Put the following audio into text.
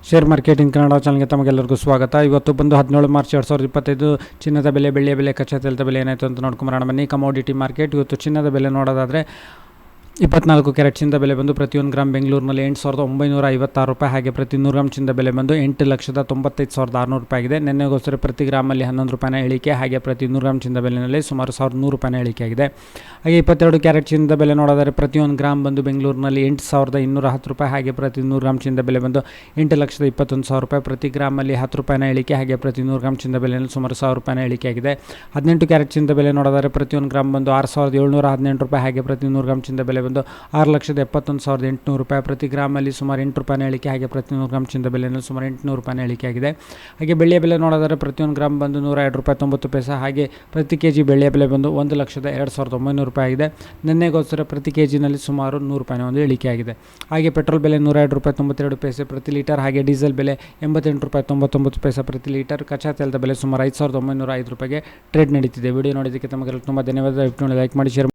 Share marketing Kannada ಚಾನಲ್ಗೆ ತಮಗೆಲ್ಲರಿಗೂ ಸ್ವಾಗತ. ಇವತ್ತು ಬಂದು 17 ಮಾರ್ಚ್ 2025 ಚಿನ್ನದ ಬೆಲೆ, ಬೆಳ್ಳಿಯ ಬೆಲೆ, ಕಚ್ಚಾ ತೈಲದ ಬೆಲೆ ಏನಾಯಿತು ಅಂತ ನೋಡ್ಕೊಂಬರೋಣ ಬನ್ನಿ. ಕಮೋಡಿಟಿ ಮಾರ್ಕೆಟ್ ಇವತ್ತು ಚಿನ್ನದ ಬೆಲೆ ನೋಡೋದಾದರೆ 24 ಕ್ಯಾರೆಟ್ ಚಿನ್ನದ ಬೆಲೆ ಬಂದು ಪ್ರತಿ 1 ಗ್ರಾಮ್ ಬೆಂಗಳೂರಿನಲ್ಲಿ 8,956 ರೂಪಾಯಿ, ಹಾಗೆ ಪ್ರತಿ 100 ಗ್ರಾಮ್ ಚಿನ್ನದ ಬೆಲೆ ಬಂದು 8,95,600 ರೂಪಾಯಿ ಆಗಿದೆ. ನಿನ್ನೆಗೋಸ್ಕರ ಪ್ರತಿ ಗ್ರಾಮಲ್ಲಿ 11 ರೂಪಾಯಿನ ಇಳಿಕೆ, ಹಾಗೆ ಪ್ರತಿ 100 ಗ್ರಾಮ್ ಚಿನ್ನದ ಬೆಲೆಯಲ್ಲಿ ಸುಮಾರು 1,100 ರೂಪಾಯಿನ ಇಳಿಕೆ ಆಗಿದೆ. ಹಾಗೆ 22 ಕ್ಯಾರೆಟ್ ಚಿನ್ನದ ಬೆಲೆ ನೋಡೋದಾದರೆ ಪ್ರತಿ 1 ಗ್ರಾಮ್ ಬಂದು ಬೆಂಗಳೂರಿನಲ್ಲಿ 8,210 ರೂಪಾಯಿ, ಹಾಗೆ ಪ್ರತಿ 100 ಗ್ರಾಮ್ ಚಿನ್ನದ ಬೆಲೆ ಬಂದು 8,21,000 ರೂಪಾಯಿ, ಪ್ರತಿ ಗ್ರಾಮಲ್ಲಿ 10 ರೂಪಾಯಿನ ಇಳಿಕೆ, ಹಾಗೆ ಪ್ರತಿ 100 ಗ್ರಾಮ್ ಚಿನ್ನದ ಬೆಲೆಯಲ್ಲಿ ಸುಮಾರು 1,000 ರೂಪಾಯಿನ ಇಳಿಕೆ ಆಗಿದೆ. 18 ಕ್ಯಾರೆಟ್ ಚಿನ್ನದ ಬೆಲೆ ನೋಡೋದಾದರೆ ಪ್ರತಿ 1 ಗ್ರಾಮ್ ಬಂದು 6,718 ರೂಪಾಯಿ, ಹಾಗೆ ಪ್ರತಿ 100 ಗ್ರಾಮ್ ಚಿನ್ನದ ಬೆಲೆ ಬಂದು 6,71,800 ರೂಪಾಯಿ, ಪ್ರತಿ ಗ್ರಾಮಲ್ಲಿ ಸುಮಾರು 8 ರೂಪಾಯಿನ ಇಳಿಕೆ, ಹಾಗೆ ಪ್ರತಿ 100 ಗ್ರಾಮ್ ಚಿನ್ನದ ಬೆಲೆಯಲ್ಲಿ ಸುಮಾರು 800 ರೂಪಾಯಿನ ಇಳಿಕೆ ಆಗಿದೆ. ಹಾಗೆ ಬೆಳ್ಳಿಯ ಬೆಲೆ ನೋಡೋದಾದರೆ ಪ್ರತಿ 1 ಗ್ರಾಮ್ ಬಂದು 102 ರೂಪಾಯಿ 90 ಪೈಸೆ, ಹಾಗೆ ಪ್ರತಿ ಕೆಜಿ ಬೆಳ್ಳಿಯ ಬೆಲೆ ಬಂದು 1,02,900 ರೂಪಾಯಿ ಆಗಿದೆ. ನಿನ್ನೆಗೋಸ್ಕರ ಪ್ರತಿ ಕೆಜಿನಲ್ಲಿ ಸುಮಾರು 100 ರೂಪಾಯಿನ ಒಂದು ಇಳಿಕೆ ಆಗಿದೆ. ಹಾಗೆ ಪೆಟ್ರೋಲ್ ಬೆಲೆ 102 ರೂಪಾಯಿ 92 ಪೈಸೆ ಪ್ರತಿ ಲೀಟರ್, ಹಾಗೆ ಡೀಸೆಲ್ ಬೆಲೆ 88 ರೂಪಾಯಿ 99 ಪೈಸೆ ಪ್ರತಿ ಲೀಟರ್, ಕಚ್ಚಾ ತೈಲದ ಬೆಲೆ ಸುಮಾರು 5,905 ರೂಪಾಯಿಗೆ ಟ್ರೇಡ್ ನಡೀತಿದೆ. ವಿಡಿಯೋ ನೋಡಿದ್ದಕ್ಕೆ ತಮಗೆಲ್ಲ ತುಂಬ ಧನ್ಯವಾದ. ಲೈಕ್ ಮಾಡಿ, ಶೇರ್